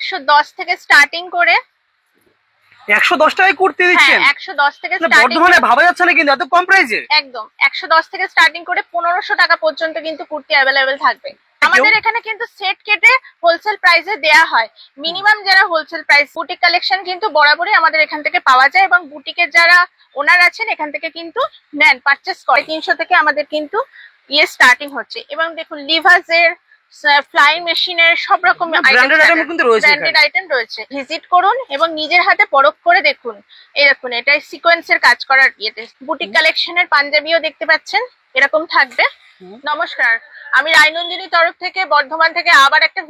110 থেকে স্টার্টিং করে 110 টাকায় কুর্তি দিচ্ছেন? 110 থেকে স্টার্টিং। বর্ধমানে ভাবা যাচ্ছে না কিন্তু এত কম প্রাইসে। একদম 110 থেকে স্টার্টিং করে 1500 টাকা পর্যন্ত কিন্তু কুর্তি অ্যাভেলেবেল থাকবে। আমাদের এখানে কিন্তু সেট কেটে হোলসেল প্রাইসে দেয়া হয়। মিনিমাম যারা হোলসেল প্রাইস, বুটিক কালেকশন কিন্তু বরাবরই আমাদের এখান থেকে পাওয়া যায় এবং বুটিকের যারা ওনার আছেন এখান থেকে কিন্তু নেন, পারচেস করে। 300 থেকে আমাদের কিন্তু স্টার্টিং হচ্ছে। এবং দেখুন লিভাসের, ফ্লাইং মেশিনের সব রকম ব্র্যান্ডেড আইটেম রয়েছে। ভিজিট করুন এবং নিজের হাতে পরখ করে দেখুন। এই দেখুন, এটা সিকোয়েন্সের কাজ করার ইয়েতে বুটিক কালেকশনের পাঞ্জাবিও দেখতে পাচ্ছেন, এরকম থাকবে। নমস্কার, আমি রায়নন্দিনীর তরফ থেকে বর্ধমান থেকে আবার একটা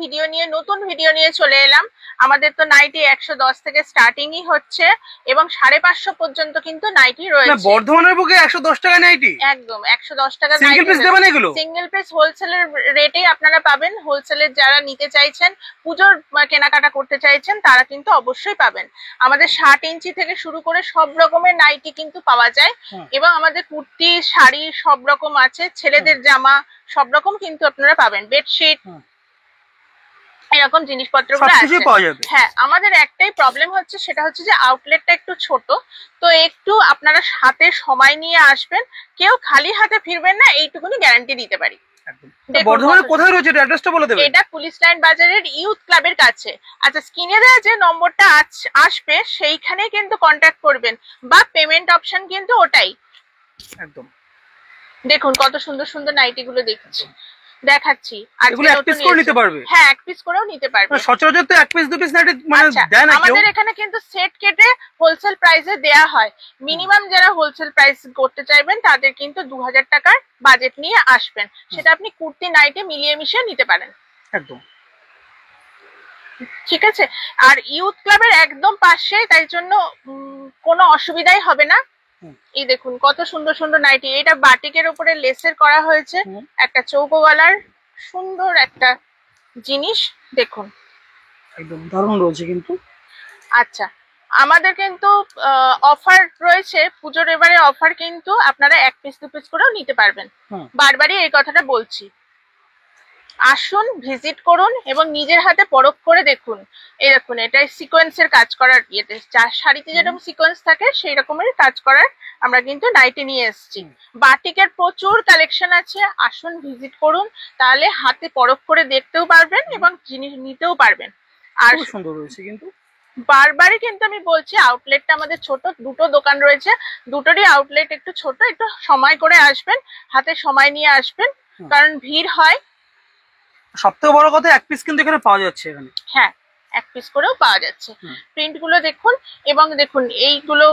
নতুন ভিডিও নিয়ে চলে এলাম। আমাদের তো নাইটি 110 থেকে স্টার্টিংই হচ্ছে এবং 550 পর্যন্ত কিন্তু নাইটি রয়েছে। বর্ধমানের বুকে 110 টাকা নাইটি? একদম 110 টাকা। সিঙ্গেল পিস দেবেন এগুলো? সিঙ্গেল পিস হোলসেলের রেটেই আপনারা পাবেন। হোলসেলের যারা নিতে চাইছেন, পুজোর কেনাকাটা করতে চাইছেন, তারা কিন্তু অবশ্যই পাবেন। আমাদের 60 ইঞ্চি থেকে শুরু করে সব রকমের নাইটি কিন্তু পাওয়া যায় এবং আমাদের কুর্তি, শাড়ি সব রকম আছে। ছেলেদের জামা সব রকম কিন্তু আপনারা পাবেন। বেডশিট এরকম জিনিসপত্রগুলো আছে। হ্যাঁ, আমাদের একটাই প্রবলেম হচ্ছে, সেটা হচ্ছে যে আউটলেটটা একটু ছোট। তো একটু আপনারা হাতে সময় নিয়ে আসবেন, কেউ খালি হাতে ফিরবেন না, এইটুকুনি গ্যারান্টি দিতে পারি। বর্ধমানে কোথায় রয়েছে এটা অ্যাড্রেসটা বলে দেবেন? এটা পুলিশ লাইন বাজারের ইউথ ক্লাবের কাছে। আচ্ছা, স্ক্রিনে দেওয়া যে নম্বরটা আসবে সেইখানে কিন্তু কন্ট্যাক্ট করবেন, বা পেমেন্ট অপশন কিন্তু ওটাই। একদম দেখুন কত সুন্দর সুন্দর নাইটি গুলো দেখাচ্ছি। আর এগুলো এক পিস করে নিতে পারবে? হ্যাঁ, এক পিস করেও নিতে পারবে। সচরাচর তো এক পিস দু পিস নাইটি মানে দেয় না কেউ। আমাদের এখানে কিন্তু সেট কেটে হোলসেল প্রাইসে দেয়া হয়। মিনিমাম যারা হোলসেল প্রাইস করতে চাইবেন তাদের কিন্তু 2000 টাকার বাজেট নিয়ে আসবেন। সেটা আপনি কুর্তি নাইটি মিলিয়ে মিশিয়ে নিতে পারেন। একদম ঠিক আছে। আর ইউথ ক্লাবের একদম পাশে, তাই জন্য কোনো অসুবিধাই হবে না। এই দেখুন কত সুন্দর সুন্দর নাইটি। এটা বাটিকের উপরে লেসের করা হয়েছে, একটা চৌকো গলার সুন্দর একটা জিনিস। দেখুন একদম দারুণ রয়েছে কিন্তু। আচ্ছা, আমাদের কিন্তু অফার রয়েছে পুজোর। এবারে অফার কিন্তু আপনারা এক পিস দু পিস করেও নিতে পারবেন। বারবারই এই কথাটা বলছি। আসুন, ভিজিট করুন এবং নিজের হাতে পরখ করে দেখুন। এই দেখুন, এটা সিকোয়েন্সের কাজ করার ইয়েতে, শাড়িতে যেরকম সিকোয়েন্স থাকে সেই রকমের কাজ করার আমরা কিন্তু নাইটি নিয়ে এসেছি। বাটিকের প্রচুর কালেকশন আছে, আসুন ভিজিট করুন, তাহলে হাতে পরখ করে দেখতেও পারবেন এবং জিনিস নিতেও পারবেন। আর সুন্দর রয়েছে কিন্তু। বারবারই কিন্তু আমি বলছি, আউটলেটটা আমাদের ছোট, দুটো দোকান রয়েছে, দুটোরই আউটলেট একটু ছোট। একটু সময় করে আসবেন, হাতে সময় নিয়ে আসবেন, কারণ ভিড় হয়। সবথেকে বড় কথা এক পিস কিন্তু এখানে পাওয়া যাচ্ছে এখানে। হ্যাঁ, এক পিস করেও পাওয়া যাচ্ছে। প্রিন্ট গুলো দেখুন এবং দেখুন এইগুলো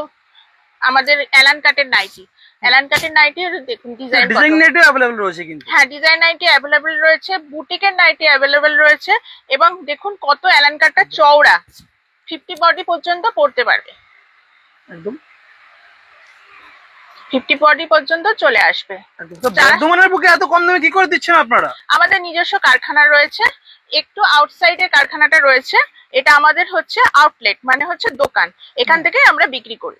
আমাদের অ্যালান কাটের নাইটি। অ্যালান কাটের নাইটি দেখুন, ডিজাইন নাইটি अवेलेबल রয়েছে কিন্তু। হ্যাঁ, ডিজাইন নাইটি अवेलेबल রয়েছে, বুটিকের নাইটি अवेलेबल রয়েছে। এবং দেখুন কত অ্যালান কাটটা চওড়া, 50 বডি পর্যন্ত পড়তে পারবে। একদম 50 বডি পর্যন্ত চলে আসবে। বর্ধমানের বুকে এত কম দামে কি করে দিচ্ছেন আপনারা? আমাদের নিজস্ব কারখানা রয়েছে, একটু আউটসাইডে কারখানাটা রয়েছে। এটা আমাদের হচ্ছে আউটলেট, মানে হচ্ছে দোকান, এখান থেকে আমরা বিক্রি করি।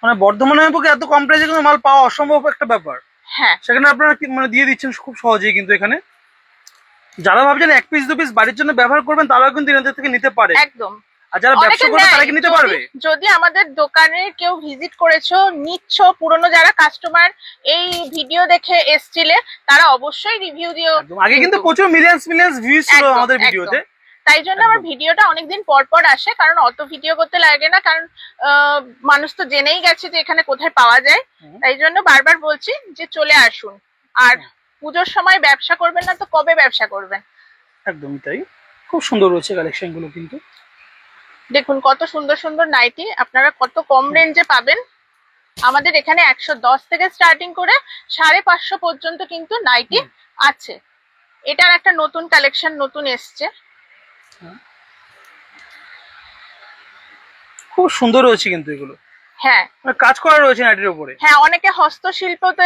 মানে বর্ধমানের বুকে এত কম প্রাইসে কিন্তু মাল পাওয়া অসম্ভব একটা ব্যাপার। হ্যাঁ, সেখানে আপনারা মানে দিয়ে দিচ্ছেন খুব সহজেই কিন্তু। এখানে যারা ভাবছেন এক পিস দু পিস বাড়ির জন্য ব্যবহার করবেন, তারাও কিন্তু এনাদের থেকে নিতে পারে। একদম। আর যারা ব্যবসা করবে তারা কি নিতে পারবে? যদি আমাদের দোকানে কেউ ভিজিট করেছো, নিচ্ছ, পুরনো যারা কাস্টমার এই ভিডিও দেখে এসছিলে, তারা অবশ্যই রিভিউ দিও। আগে কিন্তু প্রচুর মিলিয়ন্স ভিউজ ছিল আমাদের ভিডিওতে, তাই জন্য আমার ভিডিওটা অনেকদিন পর পর আসে, কারণ অত ভিডিও করতে লাগে না, কারণ মানুষ তো জেনেই গেছে যে এখানে কোথায় পাওয়া যায়। তাই জন্য বারবার বলছি যে চলে আসুন। আর পুজোর সময় ব্যবসা করবেন না তো কবে ব্যবসা করবেন? একদমই তাই। খুব সুন্দর রয়েছে কালেকশন গুলো কিন্তু। দেখুন কত সুন্দর সুন্দর নাইটি আপনারা কত কম রেঞ্জে পাবেন। আমাদের এখানে 110 থেকে স্টার্টিং করে 550 পর্যন্ত কিন্তু নাইটি আছে। এটার একটা নতুন কালেকশন নতুন এসছে, খুব সুন্দর রয়েছে কিন্তু এগুলো। হ্যাঁ, কাজ করা রয়েছে নাইটির উপরে। হ্যাঁ, অনেকে হস্তশিল্পতে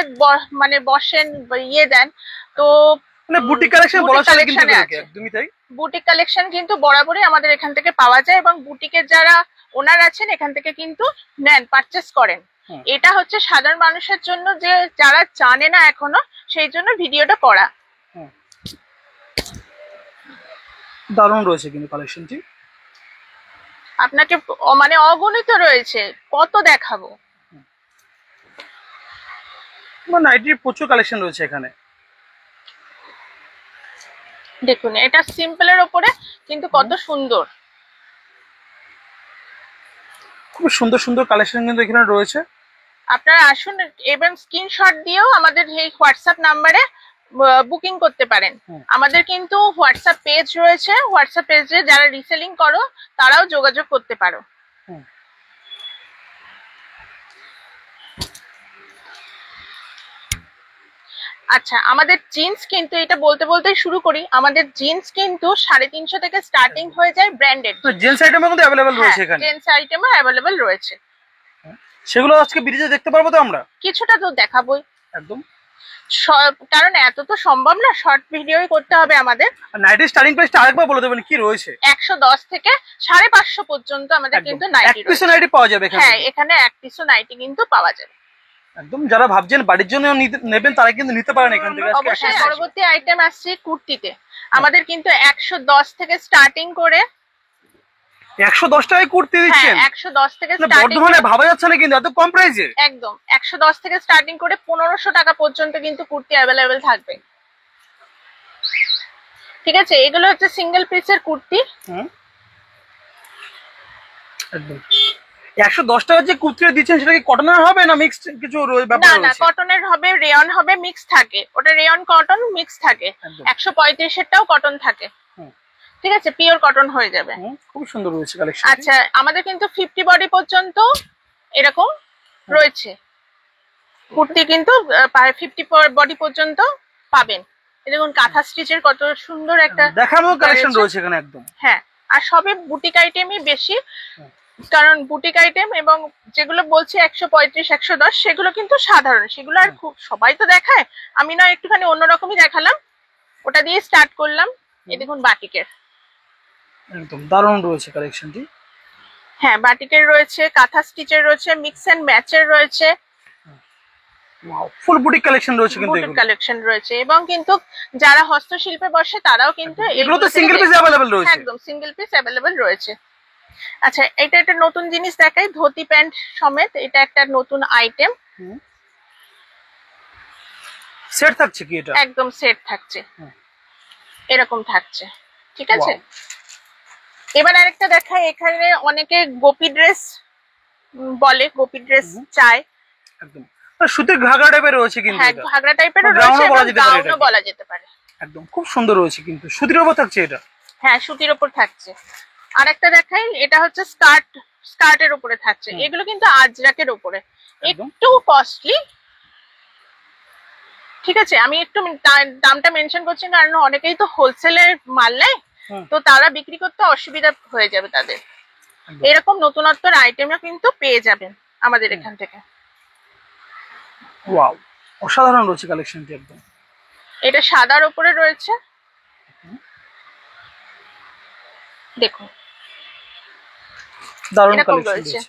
মানে বসেন, ইয়ে দেন, তো মানে বুটিক কালেকশন বলা চলে কিন্তু এগুলোকে। একদমই তাই। বুটিক কালেকশন কিন্তু বরাবরই আমাদের এখান থেকে পাওয়া যায় এবং বুটিকের যারা ওনার আছেন এখান থেকে কিন্তু নেন, পারচেস করেন। এটা হচ্ছে সাধারণ মানুষের জন্য, যে যারা জানে না এখনো, সেই জন্য ভিডিওটা করা। দারুণ রয়েছে কিন্তু কালেকশনটি। আপনাকে মানে অগণিত রয়েছে, কত দেখাবো। নাইটির প্রচুর কালেকশন রয়েছে এখানে। দেখুন এটা সিম্পলের ওপরে কিন্তু কত সুন্দর, খুব সুন্দর সুন্দর কালেকশন কিন্তু এখানে রয়েছে। আপনারা আসুন এবং স্ক্রিনশট দিয়েও আমাদের এই হোয়াটসঅ্যাপ নাম্বারে বুকিং করতে পারেন। আমাদের কিন্তু হোয়াটসঅ্যাপ পেজ রয়েছে, হোয়াটসঅ্যাপ পেজে যারা রিসেলিং করো তারাও যোগাযোগ করতে পারো। আচ্ছা, আমাদের জিন্স কিন্তু এটা বলতে বলতেই শুরু করি, আমাদের জিন্স কিন্তু 350 থেকে স্টার্টিং হয়ে যায় ব্র্যান্ডেড। জেন্টস আইটেমও কিন্তু अवेलेबल রয়েছে এখানে। জেন্টস আইটেমও অ্যাভেলেবল রয়েছে। সেগুলো আজকে ব্রিজে দেখতে পারবো তো আমরা? কিছুটা তো দেখাবোই একদম, কারণ এত তো সম্ভব না, শর্ট ভিডিওই করতে হবে আমাদের। নাইটির স্টার্টিং প্রাইসটা আরেকবার বলে দেবেন কি রয়েছে? 110 থেকে 550 পর্যন্ত আমাদের কিন্তু নাইটি এক পিস নাইটি পাওয়া যাবে এখানে। হ্যাঁ, এখানে এক পিসও নাইটি কিন্তু পাওয়া যাবে। একদম, যারা ভাবছেন বাড়ির জন্য নেবেন তারা কিন্তু নিতে পারেন এখান থেকে। অবশ্যই। পরবর্তী আইটেম আসছে কুর্তিতে, আমাদের কিন্তু 110 থেকে স্টার্টিং করে 110 টাকায় কুর্তি দিচ্ছেন? 110 থেকে স্টার্টিং, বর্ধমানে ভাবা যাচ্ছে না কিন্তু এত কম প্রাইসে। একদম 110 থেকে স্টার্টিং করে 1500 টাকা পর্যন্ত কিন্তু কুর্তি অ্যাভেলেবেল থাকবে। ঠিক আছে, এগুলো হচ্ছে সিঙ্গেল পিসের কুর্তি। একদম 110 টাকা যে কুর্তিটা দিচ্ছেন সেটা কি কটনের হবে না মিক্সড কিছু ব্যাপার রয়েছে? না, কটনের হবে, রেয়ন হবে, মিক্স থাকে, ওটা রেয়ন কটন মিক্স থাকে। 135 এরটাও কটন থাকে। ঠিক আছে, পিওর কটন হয়ে যাবে। খুব সুন্দর রয়েছে কালেকশন। আচ্ছা, আমাদের কিন্তু 50 বডি পর্যন্ত এরকম রয়েছে কুর্তি, কিন্তু 50 বডি পর্যন্ত পাবেন। দেখুন কাঁথা স্টিচের কত সুন্দর একটা দেখানো কালেকশন রয়েছে এখানে একদম। হ্যাঁ, আর সবই বুটিক আইটেমই বেশি, কারণ বুটিক আইটেম এবং যেগুলো বলছি 135 110 সেগুলো কিন্তু সাধারণ, সেগুলো আর খুব সবাই তো দেখায়, আমি না একটুখানি অন্যরকমই দেখালাম, ওটা দিয়ে স্টার্ট করলাম। এই দেখুন বাটিকের, একদম দারুণ রয়েছে কালেকশনটি। হ্যাঁ, বাটিকের রয়েছে, কাঁথা স্টিচের রয়েছে, মিক্স এন্ড ম্যাচের রয়েছে, ফুল বুটিক কালেকশন রয়েছে কিন্তু বুটিক কালেকশন রয়েছে। এবং কিন্তু যারা হস্তশিল্পে বসে তারাও কিন্তু এগুলো তো সিঙ্গেল পিস अवेलेबल রয়েছে। একদম সিঙ্গেল পিস अवेलेबल রয়েছে। আচ্ছা, এটা একটা নতুন জিনিস দেখাই, ধুতি প্যান্ট সমেত, এটা একটা নতুন আইটেম। সেট থাকছে কি এটা? একদম সেট থাকছে, এরকম থাকছে। ঠিক আছে, এবার আরেকটা দেখাই, এখানে অনেকে গোপী ড্রেস বলে, গোপী ড্রেস চায়। একদম সুতির ঘাগরা টাইপের রয়েছে কিন্তু। হ্যাঁ, ঘাগরা টাইপেরও রয়েছে, গাউনও বলা যেতে পারে। একদম খুব সুন্দর রয়েছে কিন্তু, সুতির উপর থাকছে এটা। হ্যাঁ, সুতির উপর থাকছে। আরেকটা দেখাই, এটা হচ্ছে স্কার্টের উপরে থাকছে। এগুলো কিন্তু আজরাকের উপরে, একটু কস্টলি। ঠিক আছে, আমি একটু দামটা মেনশন করছি কারণ অনেকেই তো হোলসেলের মাল নেয়, তো তারা বিক্রি করতে অসুবিধা হয়ে যাবে তাদের। এরকম নতুনত্বর আইটেমও কিন্তু পেয়ে যাবেন আমাদের এখান থেকে। ওয়াও, অসাধারণ রয়েছে কালেকশনটি একদম। এটা সাদার উপরে রয়েছে, দেখুন দারুণ কালেকশন রয়েছে।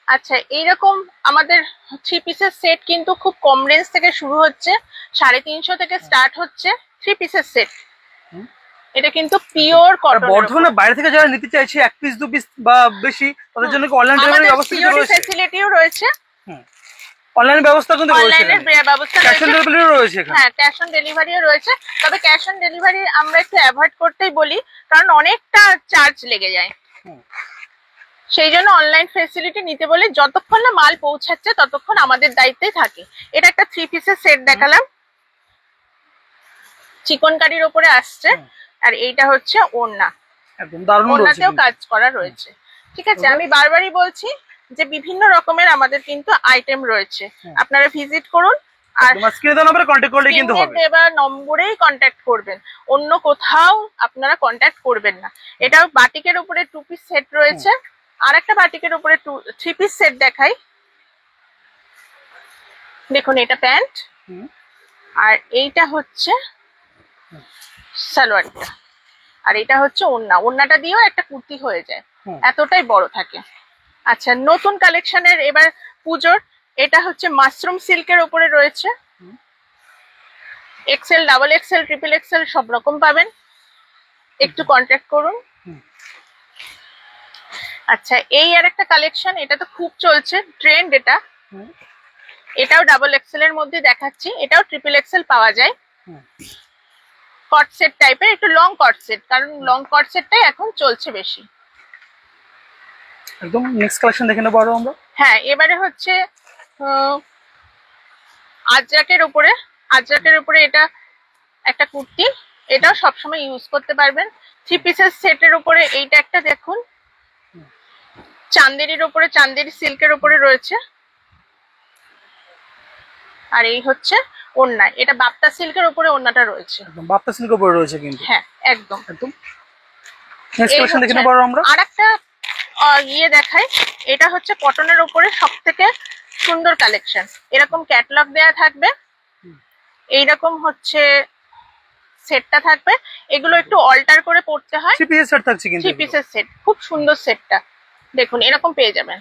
আচ্ছা, এইরকম আমাদের 3 পিসের সেট কিন্তু খুব কম রেঞ্জ থেকে শুরু হচ্ছে, 350 থেকে স্টার্ট হচ্ছে 3 পিসের সেট। এটা কিন্তু পিওর কটন। বর্ধমানের বাইরে থেকে যারা নিতে চাইছে 1 পিস 2 পিস বা বেশি, তাদের জন্য কি অনলাইন ডেলিভারি ব্যবস্থা রয়েছে? ফ্যাসিলিটিও রয়েছে, অনলাইন ব্যবস্থা কিন্তু রয়েছে, অনলাইনের ব্যবস্থা ক্যাশ অন ডেলিভারিও রয়েছে এখানে। হ্যাঁ, ক্যাশ অন ডেলিভারিও রয়েছে, তবে ক্যাশ অন ডেলিভারি আমরা একটু অ্যাভয়েড করতেই বলি, কারণ অনেকটা চার্জ লেগে যায়। সেই জন্য অনলাইন ফ্যাসিলিটি নিতে বলি, যতক্ষণ না মাল পৌঁছাচ্ছে ততক্ষণ আমাদের দায়িত্বেই থাকে। এটা একটা 3 পিসের সেট দেখালাম, চিকনকারির উপরে আসছে, আর এইটা হচ্ছে ওড়না, একদম দারুণ রয়েছে, ওড়নাতেও কাজ করা রয়েছে। ঠিক আছে, আমি বারবারই বলছি যে বিভিন্ন রকমের আমাদের কিন্তু আইটেম রয়েছে, আপনারা ভিজিট করুন। আর স্ক্রিনে দেওয়া নম্বরে কন্টাক্ট করলে কিন্তু হবে, দেওয়া নম্বরেই কন্টাক্ট করবেন, অন্য কোথাও আপনারা কন্টাক্ট করবেন না। এটা বাটিকের উপরে 2 পিস সেট রয়েছে, আর একটা বাটিকের উপরে 3 পিস সেট দেখাই। দেখুন এটা প্যান্ট, আর এইটা হচ্ছে সালোয়ারটা, আর এটা হচ্ছে ওড়না। ওড়নাটা দিয়েও একটা কুর্তি হয়ে যায়, এতটাই বড় থাকে। আচ্ছা, নতুন কালেকশনের এবার পুজোর, এটা হচ্ছে মাশরুম সিল্কের উপরে রয়েছে, XL, double XL, triple XL সব রকম পাবেন। একটু কন্ট্যাক্ট করুন। আচ্ছা, এই আর একটা কালেকশন, এটা তো খুব চলছে, ট্রেন্ড এটা। এটাও ডাবল এক্সেল এর মধ্যে দেখাচ্ছি, এটাও ট্রিপল এক্সেল পাওয়া যায়। কট সেট টাইপের, একটু লং কট সেট, কারণ লং কট সেটটাই এখন চলছে বেশি। একদম নেক্সট কালেকশন দেখে নেবো আরো আমরা। হ্যাঁ, এবারে হচ্ছে আজরাকের উপরে এটা একটা কুর্তি, এটাও সবসময় ইউজ করতে পারবেন। 3 পিসের সেটের উপরে এইটা একটা দেখুন, চান্দেরির উপরে, চান্দেরি সিল্কের উপরে রয়েছে। আর এই হচ্ছে ওড়না, এটা বাপ্তা সিল্কের উপরে ওড়নাটা রয়েছে। একদম বাপ্তা সিল্কের উপরে রয়েছে কিন্তু। হ্যাঁ, একদম। নেক্সট কালেকশন দেখে নেবো আরো আমরা। আর একটা ইয়ে দেখাই, এটা হচ্ছে কটনের উপরে সব থেকে সুন্দর কালেকশন। এরকম ক্যাটালগ দেয়া থাকবে, এইরকম হচ্ছে সেটটা থাকবে। এগুলো একটু অল্টার করে পড়তে হয়। 3 পিসের সেট থাকছে কিন্তু। 3 পিসের সেট, খুব সুন্দর সেটটা দেখুন, এরকম পেয়ে যাবেন।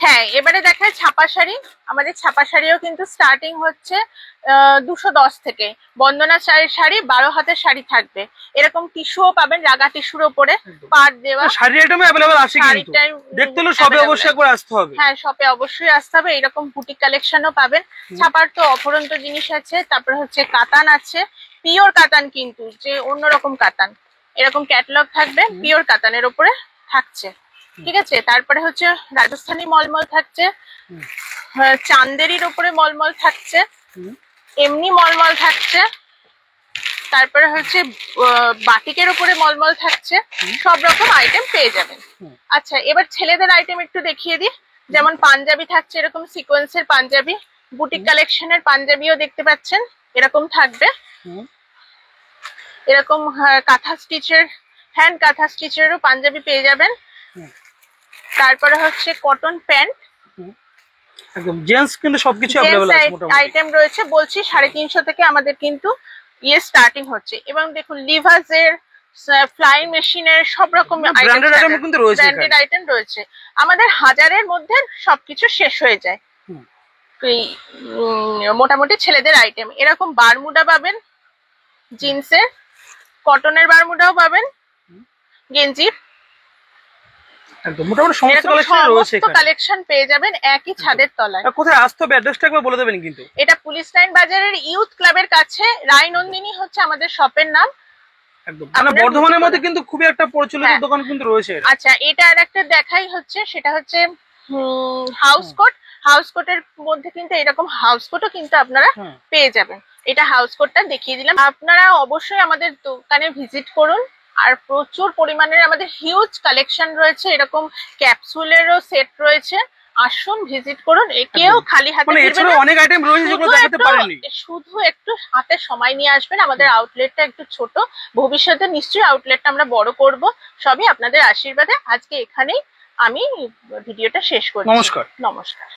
হ্যাঁ, এবারে দেখায় ছাপা শাড়ি। আমাদের ছাপা শাড়িও কিন্তু স্টার্টিং হচ্ছে 210 থেকে। বন্দনা শাড়ি 12 হাতের শাড়ি থাকবে, এরকম টিস্যুও পাবেন, রাগা টিস্যুর উপরে পাড় দেওয়া। শাড়ি আইটেম अवेलेबल আছে কিন্তু, দেখতে হলে সবে অবশ্যই একবার আসতে হবে। হ্যাঁ, শপে অবশ্যই আসতে হবে। এরকম বুটিক কালেকশনও পাবেন। ছাপার তো অপরন্ত জিনিস আছে। তারপরে হচ্ছে কাতান আছে, পিওর কাতান কিন্তু, যে অন্যরকম কাতান। এরকম ক্যাটালগ থাকবে, পিওর কাতানের উপরে থাকছে, ঠিক আছে। তারপরে হচ্ছে রাজস্থানী মলমল থাকছে, চান্দেরির উপরে মলমল থাকছে, এমনি মলমল থাকছে। তারপরে হচ্ছে বাটিকের উপরে মলমল থাকছে, সব রকম আইটেম পেয়ে যাবেন। আচ্ছা, এবার ছেলেদের আইটেম একটু দেখিয়ে দিই। যেমন পাঞ্জাবি থাকছে, এরকম সিকোয়েন্সের পাঞ্জাবি, বুটিক কালেকশনের পাঞ্জাবিও দেখতে পাচ্ছেন, এরকম থাকবে। এরকম কাঁথা স্টিচের, হ্যান্ড কাঁথা স্টিচেরও পাঞ্জাবি পেয়ে যাবেন। তারপরে হচ্ছে কটন প্যান্ট, একদম জেন্টস কিন্তু সবকিছু अवेलेबल আছে মোটামুটি। আইটেম রয়েছে, বলছি 350 থেকে আমাদের কিন্তু স্টার্টিং হচ্ছে। এবং দেখুন লিভাসের, ফ্লাইং মেশিনের সব রকম ব্র্যান্ডেড আইটেম কিন্তু রয়েছে, ব্র্যান্ডেড আইটেম রয়েছে। আমাদের 1000-এর মধ্যে সবকিছু শেষ হয়ে যায়। মোটামুটি ছেলেদের আইটেম এরকম বারমুডা পাবেন, জিন্সের, কটনের বারমুডাও পাবেন, গেঞ্জি, একদম মোটামুটি সমস্ত কালেকশন রয়েছে এখানে। কালেকশন পেয়ে যাবেন একই ছাদের তলায়। কোথায় আসতে হবে অ্যাড্রেসটা একবার বলে দেবেন কিন্তু। এটা পুলিশ লাইন বাজারের ইউথ ক্লাবের কাছে, রায়নন্দিনী হচ্ছে আমাদের শপের নাম। একদম মানে বর্ধমানের মধ্যে কিন্তু খুবই একটা প্রচলিত দোকান কিন্তু রয়েছে। আচ্ছা, এটা আর একটা দেখাই হচ্ছে, সেটা হচ্ছে হাউস কোট। হাউস কোটের মধ্যে কিন্তু এরকম হাউস কোটও কিন্তু আপনারা পেয়ে যাবেন। এটা হাউস কোটটা দেখিয়ে দিলাম। আপনারা অবশ্যই আমাদের দোকানে ভিজিট করুন। আর প্রচুর পরিমাণের আমাদের হিউজ কালেকশন রয়েছে, এরকম ক্যাপসুলেরও সেট রয়েছে। আসুন, ভিজিট করুন। কেউ খালি হাতে ফিরবেন না। অনেক আইটেম রয়েছে যেগুলো দেখাতে পারেননি। শুধু একটু হাতে সময় নিয়ে আসবেন। আমাদের আউটলেটটা একটু ছোট, ভবিষ্যতে নিশ্চয়ই আউটলেটটা আমরা বড় করব, সবই আপনাদের আশীর্বাদে। আজকে এখানেই আমি ভিডিওটা শেষ করছি। নমস্কার। নমস্কার।